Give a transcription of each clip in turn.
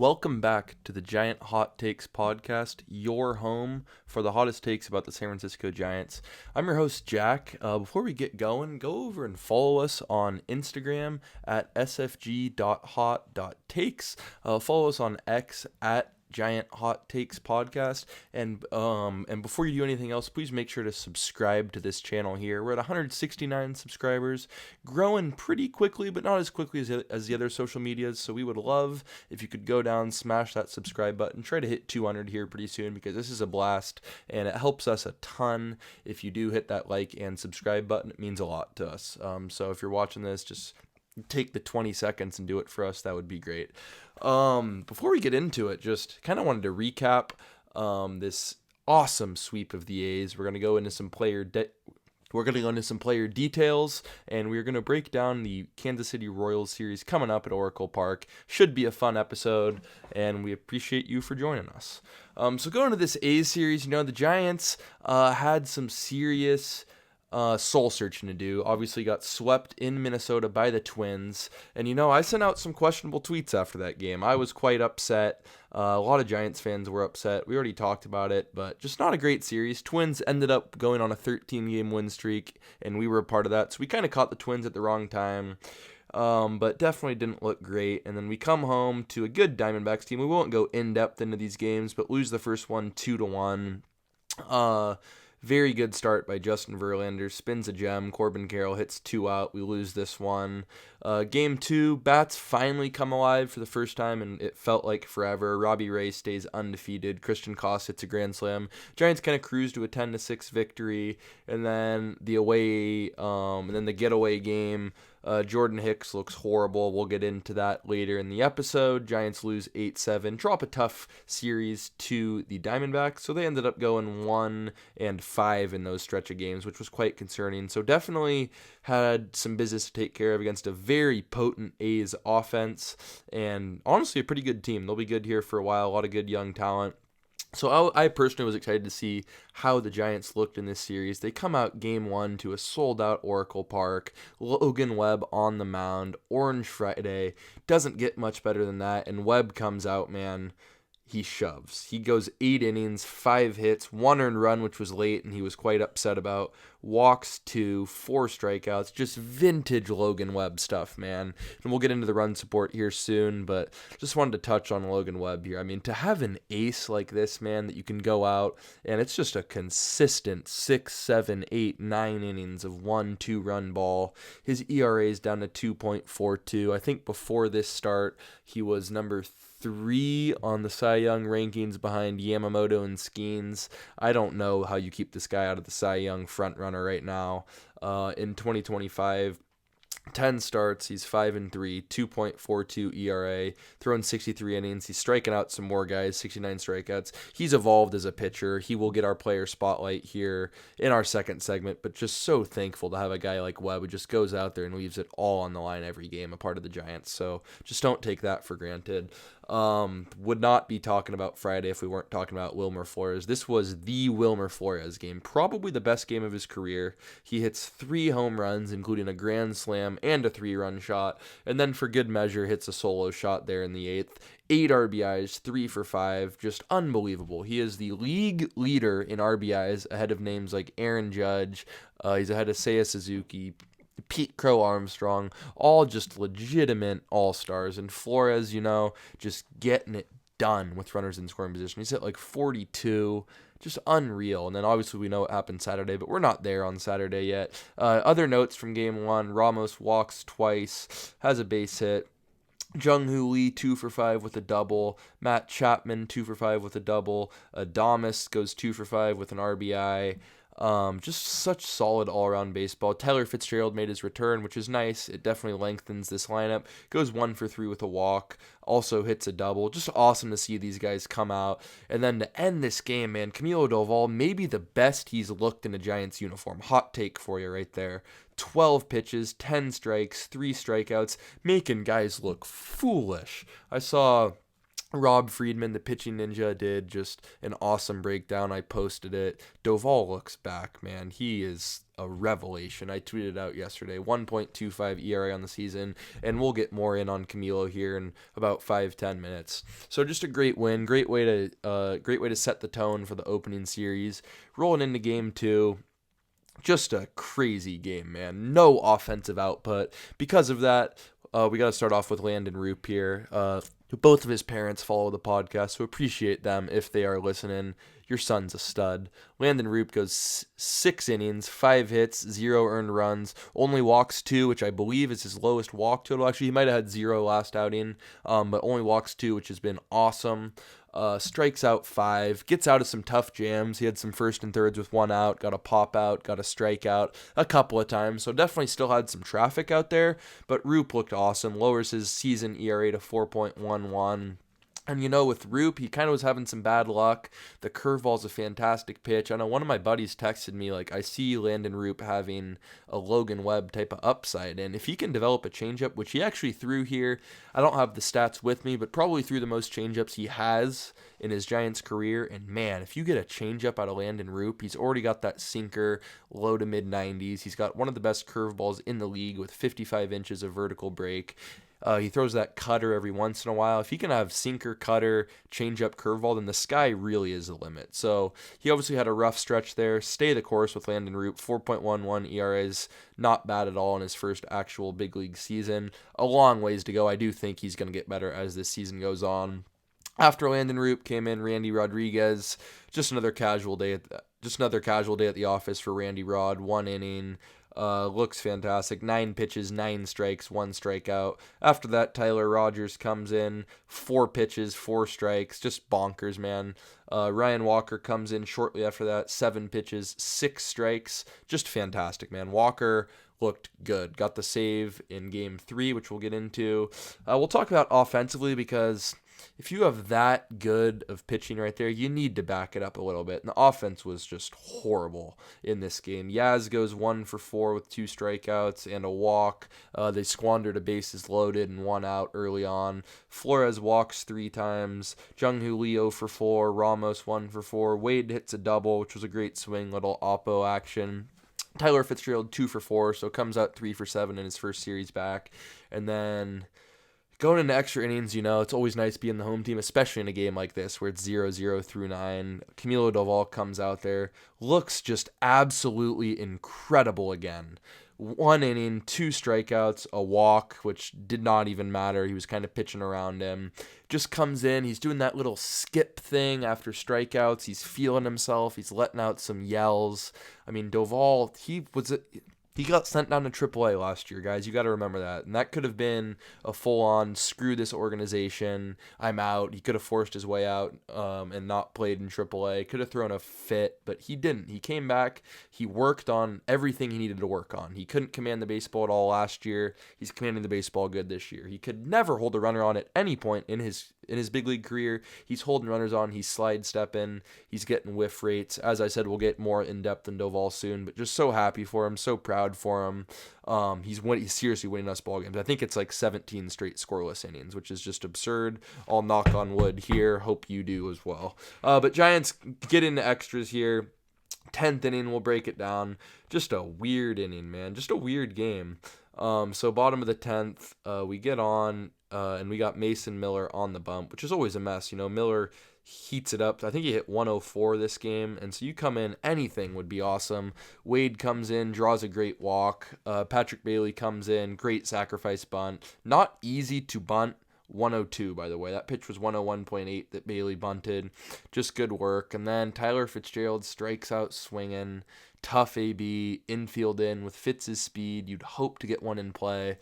Welcome back to the Giant Hot Takes podcast, your home for the hottest takes about the San Francisco Giants. I'm your host, Jack. Before we get going, go over and follow us on Instagram at sfg.hot.takes. Follow us on X at Giant Hot Takes podcast, and before you do anything else, please make sure to subscribe to this channel here. We're at 169 subscribers, growing pretty quickly, but not as quickly as the other social medias, so we would love if you could go down, smash that subscribe button, try to hit 200 here pretty soon, because this is a blast, and it helps us a ton. If you do hit that like and subscribe button, it means a lot to us. So if you're watching this, just take the 20 seconds and do it for us. That would be great. Before we get into it, just kind of wanted to recap this awesome sweep of the A's. We're going to go into some player details, and we're going to break down the Kansas City Royals series coming up at Oracle Park. Should be a fun episode, and we appreciate you for joining us. So going to this A's series, the Giants had some serious soul searching to do. Obviously got swept in Minnesota by the Twins, and I sent out some questionable tweets after that game. I was quite upset. A lot of Giants fans were upset. We already talked about it, but just not a great series. Twins ended up going on a 13-game win streak, and we were a part of that, so we kind of caught the Twins at the wrong time. But definitely didn't look great. And then we come home to a good Diamondbacks team. We won't go in-depth into these games, but lose the first one 2-1. Very good start by Justin Verlander, spins a gem. Corbin Carroll hits 2 out. We lose this one. Game 2, bats finally come alive for the first time, and it felt like forever. Robbie Ray stays undefeated. Christian Koss hits a grand slam. Giants kind of cruise to a 10-6 victory, and then the getaway game. Jordan Hicks looks horrible. We'll get into that later in the episode. Giants lose 8-7, drop a tough series to the Diamondbacks, so they ended up going 1-5 in those stretch of games, which was quite concerning. So definitely had some business to take care of against a very potent A's offense, and honestly a pretty good team. They'll be good here for a while, a lot of good young talent. So I personally was excited to see how the Giants looked in this series. They come out game 1 to a sold-out Oracle Park. Logan Webb on the mound. Orange Friday. Doesn't get much better than that. And Webb comes out, man. He shoves. He goes 8 innings, 5 hits, 1 earned run, which was late, and he was quite upset about. Walks 2, 4 strikeouts, just vintage Logan Webb stuff, man. And we'll get into the run support here soon, but just wanted to touch on Logan Webb here. I mean, to have an ace like this, man, that you can go out, and it's just a consistent 6, 7, 8, 9 innings of 1-2 run ball. His ERA is down to 2.42. I think before this start, he was number 3 on the Cy Young rankings behind Yamamoto and Skeens. I don't know how you keep this guy out of the Cy Young front runner right now. In 2025, 10 starts, he's 5-3, 2.42 ERA, thrown 63 innings. He's striking out some more guys, 69 strikeouts. He's evolved as a pitcher. He will get our player spotlight here in our second segment, but just so thankful to have a guy like Webb who just goes out there and leaves it all on the line every game, a part of the Giants. So just don't take that for granted. Would not be talking about Friday if we weren't talking about Wilmer Flores. This was the Wilmer Flores game, probably the best game of his career. He hits 3 home runs, including a grand slam and a 3-run shot, and then for good measure hits a solo shot there in the 8th. 8 RBIs, 3 for 5, just unbelievable. He is the league leader in RBIs, ahead of names like Aaron Judge. He's ahead of Seiya Suzuki, Pete Crow Armstrong, all just legitimate all-stars. And Flores, just getting it done with runners in scoring position. He's hit like 42, just unreal. And then obviously we know what happened Saturday, but we're not there on Saturday yet. Other notes from game 1, Ramos walks twice, has a base hit. Jung-Hoo Lee 2 for 5 with a double. Matt Chapman 2 for 5 with a double. Adames goes 2 for 5 with an RBI. Just such solid all-around baseball. Tyler Fitzgerald made his return, which is nice. It definitely lengthens this lineup. Goes 1 for 3 with a walk. Also hits a double. Just awesome to see these guys come out. And then to end this game, man, Camilo Doval, maybe the best he's looked in a Giants uniform. Hot take for you right there. 12 pitches, 10 strikes, 3 strikeouts, making guys look foolish. I saw Rob Friedman, the pitching ninja, did just an awesome breakdown. I posted it. Doval looks back, man. He is a revelation. I tweeted out yesterday, 1.25 ERA on the season, and we'll get more in on Camilo here in about 5-10 minutes. So just a great win, great way to set the tone for the opening series. Rolling into game 2. Just a crazy game, man. No offensive output. Because of that, we got to start off with Landon Roop here. Both of his parents follow the podcast, so appreciate them if they are listening. Your son's a stud. Landon Roop goes 6 innings, 5 hits, 0 earned runs, only walks 2, which I believe is his lowest walk total. Actually, he might have had 0 last outing, but only walks 2, which has been awesome. Strikes out 5, gets out of some tough jams. He had some first and thirds with 1 out, got a pop out, got a strikeout a couple of times, so definitely still had some traffic out there, but Roop looked awesome, lowers his season ERA to 4.11. And with Roop, he kind of was having some bad luck. The curveball's a fantastic pitch. I know one of my buddies texted me, like, I see Landon Roop having a Logan Webb type of upside. And if he can develop a changeup, which he actually threw here, I don't have the stats with me, but probably threw the most changeups he has in his Giants career. And man, if you get a changeup out of Landon Roop, he's already got that sinker, low to mid 90s. He's got one of the best curveballs in the league with 55 inches of vertical break. He throws that cutter every once in a while. If he can have sinker, cutter, changeup, curveball, then the sky really is the limit. So he obviously had a rough stretch there. Stay the course with Landon Roop. 4.11 ERA is not bad at all in his first actual big league season. A long ways to go. I do think he's going to get better as this season goes on. After Landon Roop came in, Randy Rodriguez. Just another casual day at the office for Randy Rod. 1 inning. Looks fantastic. 9 pitches, 9 strikes, 1 strikeout. After that, Tyler Rogers comes in. 4 pitches, 4 strikes. Just bonkers, man. Ryan Walker comes in shortly after that. 7 pitches, 6 strikes. Just fantastic, man. Walker looked good. Got the save in game 3, which we'll get into. We'll talk about offensively because if you have that good of pitching right there, you need to back it up a little bit. And the offense was just horrible in this game. Yaz goes 1 for 4 with 2 strikeouts and a walk. They squandered a bases loaded and 1 out early on. Flores walks 3 times. Jung-Hoo Lee 0 for 4. Ramos 1 for 4. Wade hits a double, which was a great swing, little oppo action. Tyler Fitzgerald 2 for 4, so comes out 3 for 7 in his first series back. And then going into extra innings, it's always nice being the home team, especially in a game like this where it's 0-0 through 9. Camilo Doval comes out there, looks just absolutely incredible again. 1 inning, 2 strikeouts, a walk, which did not even matter. He was kind of pitching around him. Just comes in. He's doing that little skip thing after strikeouts. He's feeling himself. He's letting out some yells. I mean, Doval, he got sent down to AAA last year, guys. You got to remember that. And that could have been a full-on, screw this organization, I'm out. He could have forced his way out and not played in AAA. Could have thrown a fit, but he didn't. He came back. He worked on everything he needed to work on. He couldn't command the baseball at all last year. He's commanding the baseball good this year. He could never hold a runner on at any point in his big league career. He's holding runners on. He's slide stepping. He's getting whiff rates. As I said, we'll get more in-depth in Doval soon, but just so happy for him, so proud for him. He's seriously winning us ball games. I think it's like 17 straight scoreless innings, which is just absurd. I'll knock on wood here. Hope you do as well. But Giants get into extras here. 10th inning, we'll break it down. Just a weird inning, man. Just a weird game. So bottom of the 10th, we get on, and we got Mason Miller on the bump, which is always a mess. Miller heats it up. I think he hit 104 this game, and so you come in, anything would be awesome. Wade comes in, draws a great walk. Patrick Bailey comes in, great sacrifice bunt. Not easy to bunt. 102, by the way. That pitch was 101.8 that Bailey bunted. Just good work. And then Tyler Fitzgerald strikes out swinging. Tough AB, infield in with Fitz's speed. You'd hope to get one in play.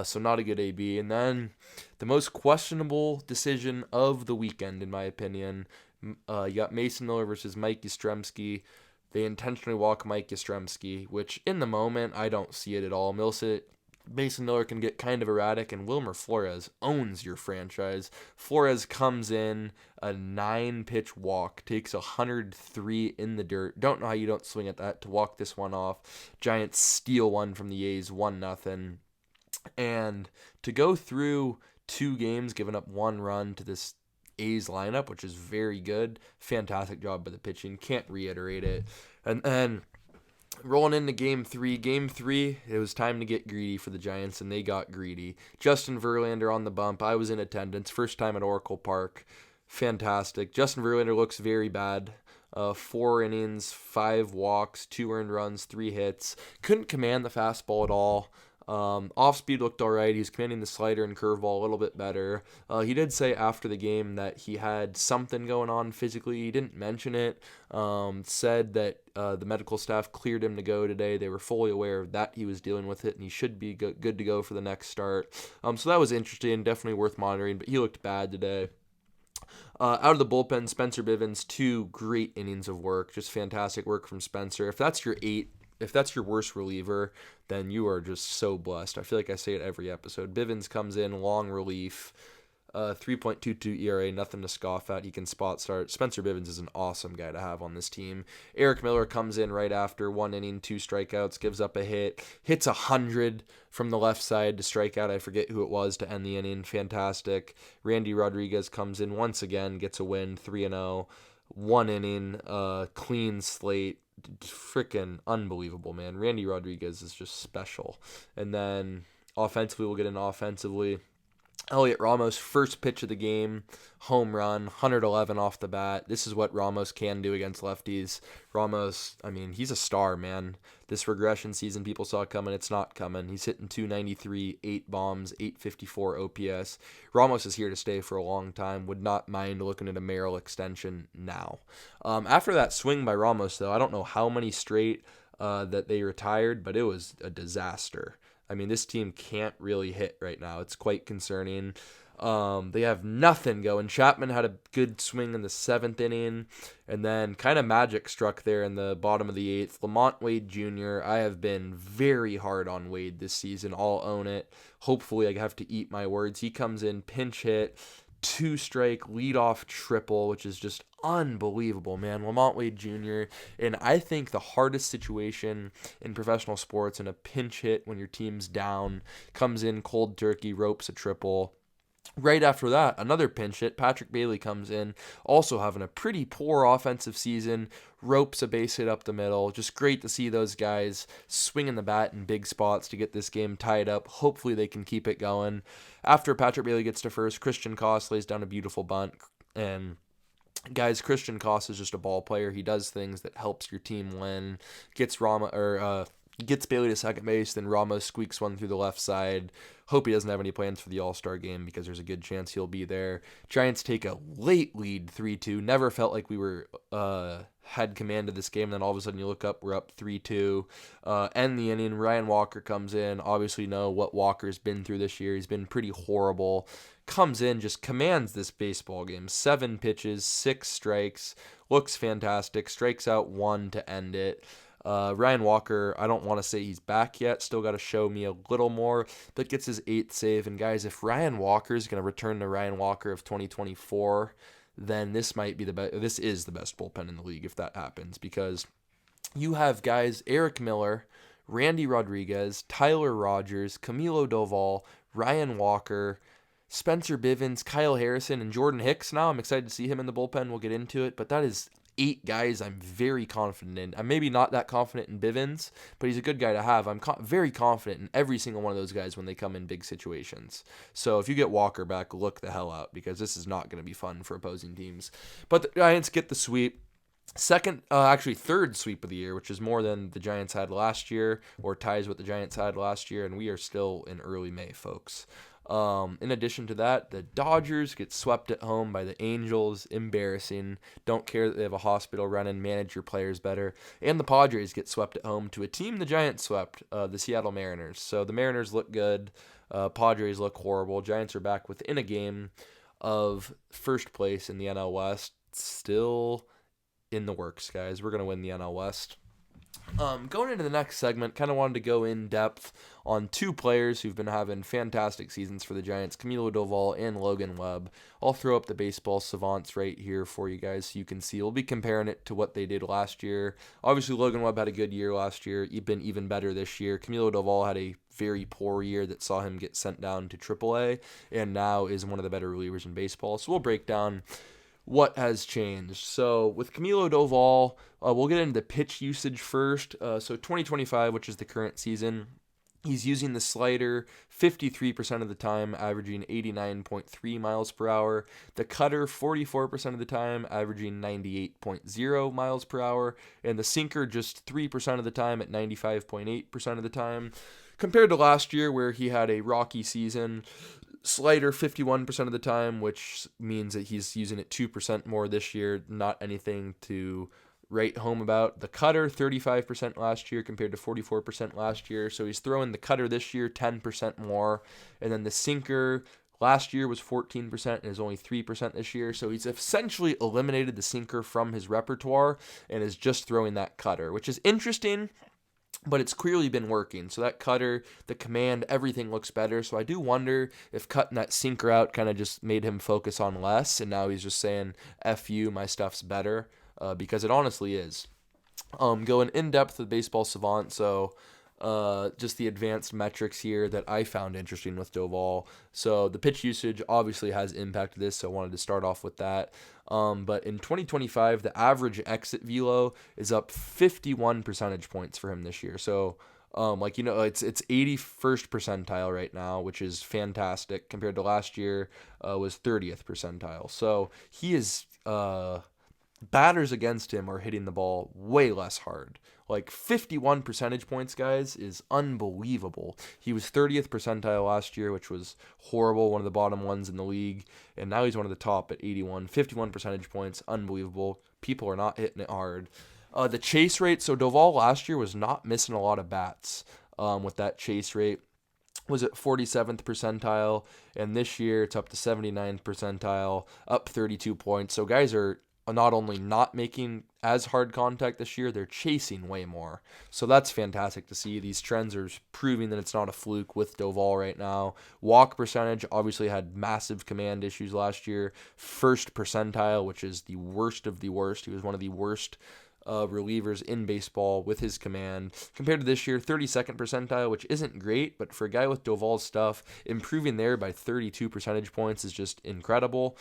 So not a good AB. And then the most questionable decision of the weekend, in my opinion. You got Mason Miller versus Mike Yastrzemski. They intentionally walk Mike Yastrzemski, which in the moment, I don't see it at all. Mason Miller can get kind of erratic, and Wilmer Flores owns your franchise. Flores comes in, a 9-pitch walk, takes 103 in the dirt. Don't know how you don't swing at that to walk this one off. Giants steal one from the A's, 1-0. And to go through 2 games, giving up 1 run to this A's lineup, which is very good. Fantastic job by the pitching. Can't reiterate it. And then rolling into Game 3. Game 3, it was time to get greedy for the Giants, and they got greedy. Justin Verlander on the bump. I was in attendance. First time at Oracle Park. Fantastic. Justin Verlander looks very bad. 4 innings, 5 walks, 2 earned runs, 3 hits. Couldn't command the fastball at all. Off speed looked all right. He was commanding the slider and curveball a little bit better. He did say after the game that he had something going on physically. He didn't mention it. Said that the medical staff cleared him to go today. They were fully aware of that he was dealing with it, and he should be good to go for the next start. So that was interesting, definitely worth monitoring, but he looked bad today. Out of the bullpen, Spencer Bivens, 2 great innings of work. Just fantastic work from Spencer. If that's your worst reliever, then you are just so blessed. I feel like I say it every episode. Bivens comes in, long relief, 3.22 ERA, nothing to scoff at. He can spot start. Spencer Bivens is an awesome guy to have on this team. Eric Miller comes in right after, 1 inning, 2 strikeouts, gives up a hit, hits 100 from the left side to strike out. I forget who it was to end the inning. Fantastic. Randy Rodriguez comes in once again, gets a win, 3-0, 1 inning, clean slate. Freaking unbelievable, man. Randy Rodriguez is just special. And then offensively, we'll get into offensively. Elliot Ramos, first pitch of the game, home run, 111 off the bat. This is what Ramos can do against lefties. Ramos, I mean, he's a star, man. This regression season, people saw it coming. It's not coming. He's hitting 293, 8 bombs, 854 OPS. Ramos is here to stay for a long time. Would not mind looking at a Merrill extension now. After that swing by Ramos, though, I don't know how many straight that they retired, but it was a disaster. I mean, this team can't really hit right now. It's quite concerning. They have nothing going. Chapman had a good swing in the 7th inning, and then kind of magic struck there in the bottom of the 8th. Lamont Wade Jr., I have been very hard on Wade this season. I'll own it. Hopefully I have to eat my words. He comes in, pinch hit, 2-strike, leadoff triple, which is just unbelievable, man. Lamont Wade Jr., and I think the hardest situation in professional sports in a pinch hit when your team's down, comes in cold turkey, ropes a triple. Right after that, another pinch hit. Patrick Bailey comes in, also having a pretty poor offensive season, ropes a base hit up the middle. Just great to see those guys swinging the bat in big spots to get this game tied up. Hopefully they can keep it going. After Patrick Bailey gets to first, Christian Koss lays down a beautiful bunt. And guys, Christian Koss is just a ball player. He does things that helps your team win. Gets Bailey to second base, then Ramos squeaks one through the left side. Hope he doesn't have any plans for the All-Star game because there's a good chance he'll be there. Giants take a late lead, 3-2. Never felt like we were had command of this game. Then all of a sudden you look up, we're up 3-2. End the inning. Ryan Walker comes in. Obviously know what Walker's been through this year. He's been pretty horrible. Comes in, just commands this baseball game. 7 pitches, 6 strikes. Looks fantastic. Strikes out 1 to end it. Ryan Walker, I don't want to say he's back yet. Still got to show me a little more, but gets his 8th save. And guys, if Ryan Walker is going to return to Ryan Walker of 2024, then this might be this is the best bullpen in the league if that happens, because you have guys, Eric Miller, Randy Rodriguez, Tyler Rogers, Camilo Doval, Ryan Walker, Spencer Bivens, Kyle Harrison, and Jordan Hicks now. I'm excited to see him in the bullpen. We'll get into it, but that is 8 guys I'm very confident in. I'm maybe not that confident in Bivens, but he's a good guy to have. I'm very confident in every single one of those guys when they come in big situations. So if you get Walker back, look the hell out, because this is not going to be fun for opposing teams. But the Giants get the sweep. Third sweep of the year, which is more than the Giants had last year, or ties what the Giants had last year, and we are still in early May, folks. In addition to that, the Dodgers get swept at home by the Angels. Embarrassing. Don't care that they have a hospital running. Manage your players better. And the Padres get swept at home to a team the Giants swept, the Seattle Mariners. So the Mariners look good. Padres look horrible. Giants are back within a game of first place in the NL West. Still in the works, guys. We're going to win the NL West. Going into the next segment, kind of wanted to go in depth on two players who've been having fantastic seasons for the Giants, Camilo Doval and Logan Webb. I'll throw up the baseball savants right here for you guys so you can see. We'll be comparing it to what they did last year. Obviously, Logan Webb had a good year last year. He's been even better this year. Camilo Doval had a very poor year that saw him get sent down to AAA and now is one of the better relievers in baseball. So we'll break down what has changed. So with Camilo Doval, we'll get into the pitch usage first. So 2025, which is the current season, he's using the slider 53% of the time, averaging 89.3 miles per hour. The cutter 44% of the time, averaging 98.0 miles per hour. And the sinker just 3% of the time at 95.8% of the time. Compared to last year where he had a rocky season, slider 51% of the time, which means that he's using it 2% more this year. Not anything to write home about. The cutter 35% last year compared to 44% last year. So he's throwing the cutter this year 10% more. And then the sinker last year was 14% and is only 3% this year. So he's essentially eliminated the sinker from his repertoire and is just throwing that cutter, which is interesting. But it's clearly been working. So that cutter, the command, everything looks better. So I do wonder if cutting that sinker out kind of just made him focus on less. And now he's just saying, F you, my stuff's better. Because it honestly is. Going in depth with Baseball Savant. So just the advanced metrics here that I found interesting with Doval. So the pitch usage obviously has impacted this. So I wanted to start off with that. But in 2025, the average exit velo is up 51 percentage points for him this year. So, it's 81st percentile right now, which is fantastic compared to last year was 30th percentile. So he is, batters against him are hitting the ball way less hard. Like 51 percentage points, guys, is unbelievable. He was 30th percentile last year, which was horrible, one of the bottom ones in the league. And now he's one of the top at 81. 51 percentage points, unbelievable. People are not hitting it hard. The chase rate, so Doval last year was not missing a lot of bats with that chase rate. Was at 47th percentile. And this year it's up to 79th percentile, up 32 points. So guys are not only not making as hard contact this year, they're chasing way more. So that's fantastic to see. These trends are proving that it's not a fluke with Doval right now. Walk percentage obviously had massive command issues last year. First percentile, which is the worst of the worst. He was one of the worst relievers in baseball with his command. Compared to this year, 32nd percentile, which isn't great, but for a guy with Doval's stuff, improving there by 32 percentage points is just incredible.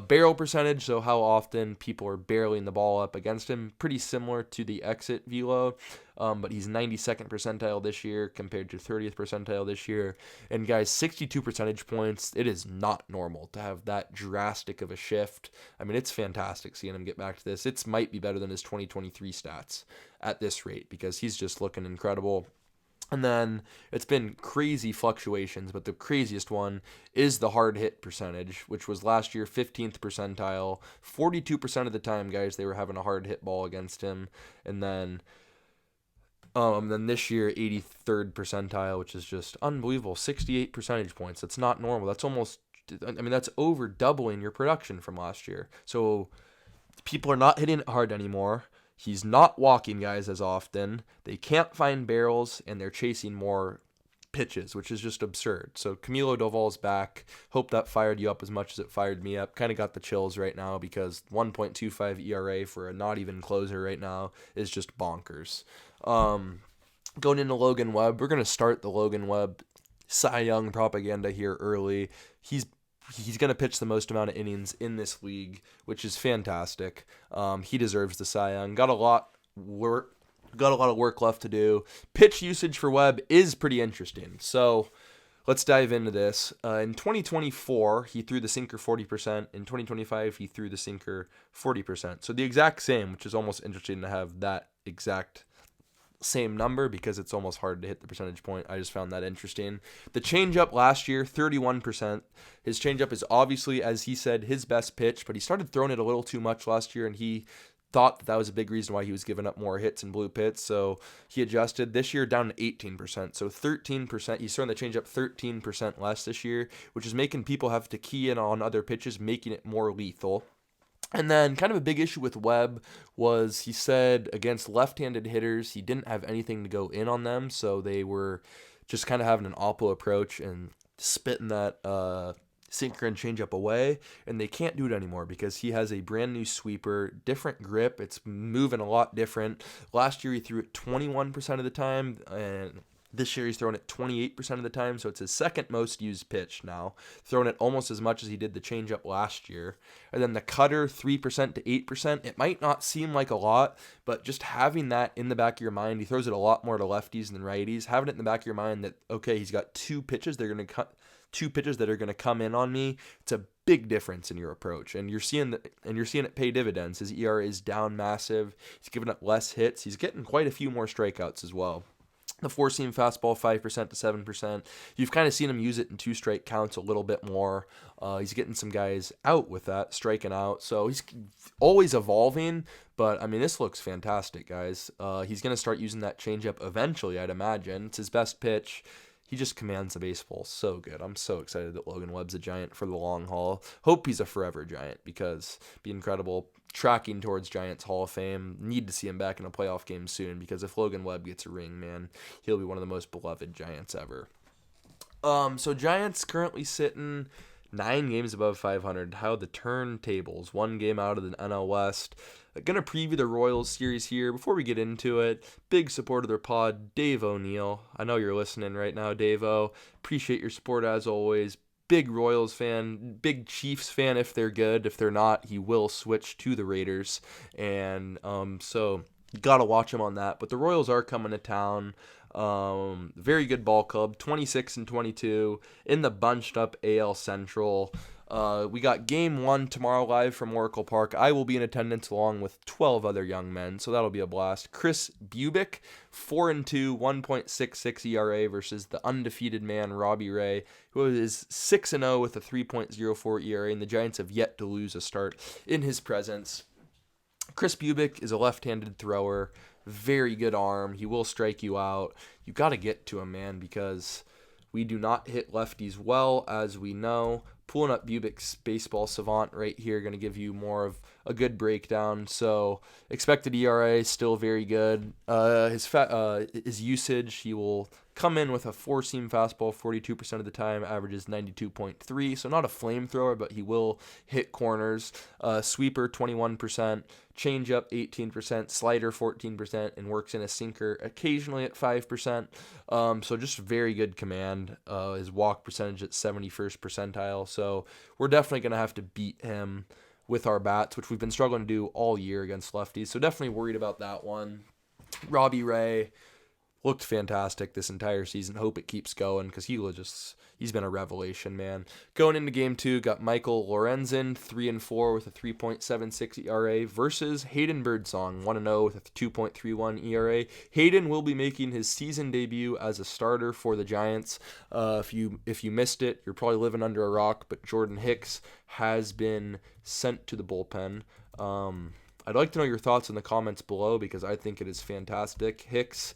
Barrel percentage, so how often people are barreling the ball up against him, pretty similar to the exit velo. But he's 92nd percentile this year compared to 30th percentile this year. And guys, 62 percentage points, it is not normal to have that drastic of a shift. I mean, it's fantastic seeing him get back to this. It might be better than his 2023 stats at this rate because he's just looking incredible. And then it's been crazy fluctuations, but the craziest one is the hard hit percentage, which was last year 15th percentile. 42% of the time, guys, they were having a hard hit ball against him. And then this year, 83rd percentile, which is just unbelievable. 68 percentage points. That's not normal. That's over doubling your production from last year. So people are not hitting it hard anymore. He's not walking guys as often. They can't find barrels, and they're chasing more pitches, which is just absurd. So Camilo Doval's back. Hope that fired you up as much as it fired me up. Kind of got the chills right now because 1.25 ERA for a not even closer right now is just bonkers. Going into Logan Webb, we're going to start the Logan Webb Cy Young propaganda here early. He's going to pitch the most amount of innings in this league, which is fantastic. He deserves the Cy Young. Got a lot of work left to do. Pitch usage for Webb is pretty interesting. So let's dive into this. In 2024, he threw the sinker 40%. In 2025, he threw the sinker 40%. So the exact same, which is almost interesting to have that exact same number because it's almost hard to hit the percentage point. I just found that interesting. The changeup last year, 31%. His changeup is obviously, as he said, his best pitch, but he started throwing it a little too much last year, and he thought that was a big reason why he was giving up more hits and blue pits, so he adjusted. This year down to 18%, so 13%. He's throwing the changeup 13% less this year, which is making people have to key in on other pitches, making it more lethal. And then kind of a big issue with Webb was he said against left-handed hitters, he didn't have anything to go in on them, so they were just kind of having an oppo approach and spitting that sinker and changeup away, and they can't do it anymore because he has a brand new sweeper, different grip. It's moving a lot different. Last year he threw it 21% of the time, and this year he's throwing it 28% of the time, so it's his second most used pitch now, throwing it almost as much as he did the changeup last year. And then the cutter, 3% to 8%. It might not seem like a lot, but just having that in the back of your mind, he throws it a lot more to lefties than righties. Having it in the back of your mind that, okay, he's got two pitches that are going to come in on me. It's a big difference in your approach, and you're seeing it pay dividends. His ERA is down massive. He's giving up less hits. He's getting quite a few more strikeouts as well. The four-seam fastball, 5% to 7%. You've kind of seen him use it in two-strike counts a little bit more. He's getting some guys out with that, striking out. So he's always evolving, but, I mean, this looks fantastic, guys. He's going to start using that changeup eventually, I'd imagine. It's his best pitch. He just commands the baseball so good. I'm so excited that Logan Webb's a Giant for the long haul. Hope he's a forever Giant because it'd be incredible. Tracking towards Giants Hall of Fame. Need to see him back in a playoff game soon because if Logan Webb gets a ring, man, he'll be one of the most beloved Giants ever. So Giants currently sitting 9 games above 500. How the turntables. 1 game out of the NL West. Gonna preview the Royals series here. Before we get into it, big supporter of their pod, Dave O'Neill. I know you're listening right now, Dave-O. Appreciate your support as always. Big Royals fan, big Chiefs fan if they're good. If they're not, he will switch to the Raiders. And so you got to watch him on that. But the Royals are coming to town. Very good ball club, 26-22 in the bunched up AL Central. We got game 1 tomorrow live from Oracle Park. I will be in attendance along with 12 other young men, so that'll be a blast. Chris Bubick, 4-2, 1.66 ERA versus the undefeated man Robbie Ray, who is 6-0 with a 3.04 ERA, and the Giants have yet to lose a start in his presence. Chris Bubick is a left-handed thrower, very good arm. He will strike you out. You got to get to him, man, because we do not hit lefties well, as we know. Pulling up Bubick's baseball savant right here, going to give you more of a good breakdown. So expected ERA still very good. His usage, he will come in with a four-seam fastball 42% of the time, averages 92.3. So not a flamethrower, but he will hit corners. Sweeper 21%, changeup 18%, slider 14%, and works in a sinker occasionally at 5%. So just very good command. His walk percentage at 71st percentile. So we're definitely going to have to beat him with our bats, which we've been struggling to do all year against lefties. So definitely worried about that one. Robbie Ray looked fantastic this entire season. Hope it keeps going because he's been a revelation, man. Going into game 2, got Michael Lorenzen, 3-4 with a 3.76 ERA versus Hayden Birdsong, 1-0 with a 2.31 ERA. Hayden will be making his season debut as a starter for the Giants. If you missed it, you're probably living under a rock, but Jordan Hicks has been sent to the bullpen. I'd like to know your thoughts in the comments below because I think it is fantastic. Hicks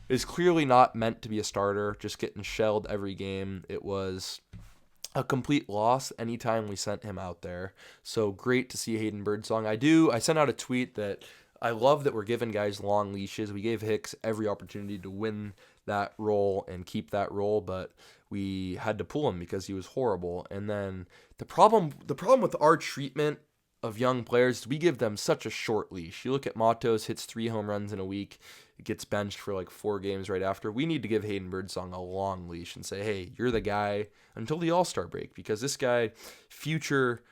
is clearly not meant to be a starter, just getting shelled every game. It was a complete loss anytime we sent him out there. So great to see Hayden Birdsong. I sent out a tweet that I love that we're giving guys long leashes. We gave Hicks every opportunity to win that role and keep that role, but we had to pull him because he was horrible. And then the problem with our treatment of young players is we give them such a short leash. You look at Matos, hits 3 home runs in a week, gets benched for like 4 games right after. We need to give Hayden Birdsong a long leash and say, hey, you're the guy until the All-Star break, because this guy, future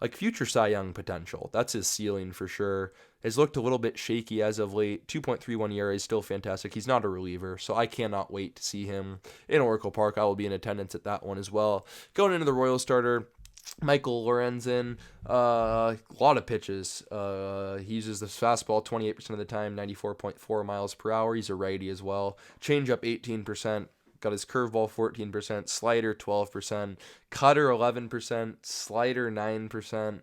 Cy Young potential. That's his ceiling for sure. Has looked a little bit shaky as of late. 2.31 ERA is still fantastic. He's not a reliever, so I cannot wait to see him in Oracle Park. I will be in attendance at that one as well. Going into the Royal starter, Michael Lorenzen, a lot of pitches. He uses the fastball 28% of the time, 94.4 miles per hour. He's a righty as well. Changeup 18%. Got his curveball 14%, slider 12%, cutter 11%, slider 9%,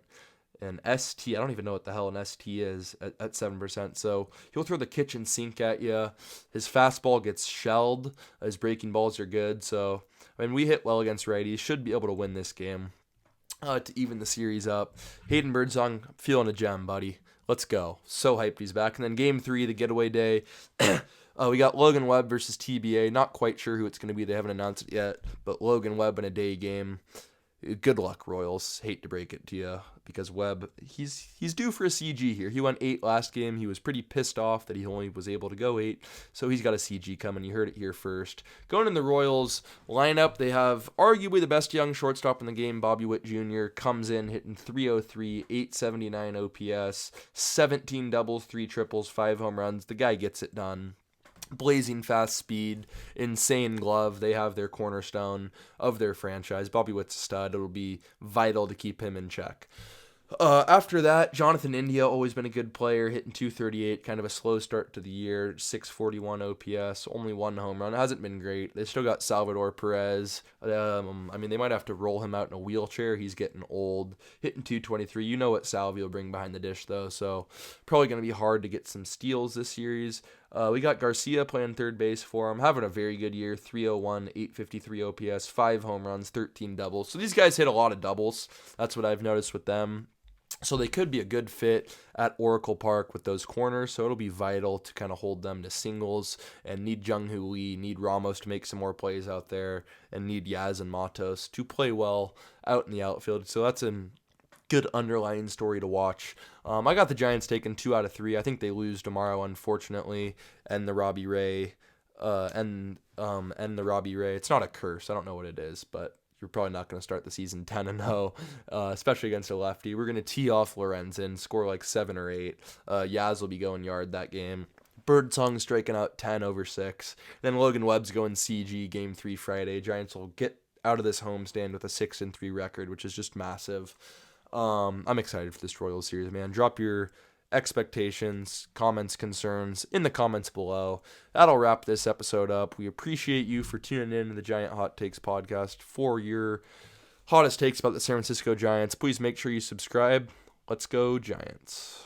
and ST, I don't even know what the hell an ST is at 7%. So he'll throw the kitchen sink at you. His fastball gets shelled. His breaking balls are good. So, I mean, we hit well against righties. Should be able to win this game. to even the series up. Hayden Birdsong, feeling a gem, buddy. Let's go. So hyped he's back. And then game 3, the getaway day. We got Logan Webb versus TBA. Not quite sure who it's going to be. They haven't announced it yet. But Logan Webb in a day game. Good luck, Royals. Hate to break it to you because Webb, he's due for a CG here. He went 8 last game. He was pretty pissed off that he only was able to go 8, so he's got a CG coming. You heard it here first. Going in the Royals lineup, they have arguably the best young shortstop in the game. Bobby Witt Jr. comes in hitting .303, 879 OPS, 17 doubles, 3 triples, 5 home runs. The guy gets it done. Blazing fast speed, insane glove. They have their cornerstone of their franchise. Bobby Witt's a stud. It'll be vital to keep him in check. After that, Jonathan India, always been a good player, hitting .238, kind of a slow start to the year, 641 OPS, only 1 home run. It hasn't been great. They still got Salvador Perez. They might have to roll him out in a wheelchair. He's getting old, hitting .223. You know what Salvi will bring behind the dish, though, so probably going to be hard to get some steals this series. We got Garcia playing third base for him, having a very good year, 301, 853 OPS, 5 home runs, 13 doubles. So these guys hit a lot of doubles. That's what I've noticed with them. So they could be a good fit at Oracle Park with those corners, so it'll be vital to kind of hold them to singles and need Jung-Hoo Lee, need Ramos to make some more plays out there, and need Yaz and Matos to play well out in the outfield. So that's a good underlying story to watch. I got the Giants taking 2 out of 3. I think they lose tomorrow, unfortunately, and the Robbie Ray, and the Robbie Ray. It's not a curse. I don't know what it is, but you're probably not going to start the season 10-0, especially against a lefty. We're going to tee off Lorenzen, score like 7 or 8. Yaz will be going yard that game. Birdsong striking out 10 over 6. Then Logan Webb's going CG game 3 Friday. Giants will get out of this homestand with a 6-3 record, which is just massive. I'm excited for this Royals series, man. Drop your expectations, comments, concerns in the comments below. That'll wrap this episode up. We appreciate you for tuning in to the Giant Hot Takes podcast for your hottest takes about the San Francisco Giants. Please make sure you subscribe. Let's go, Giants.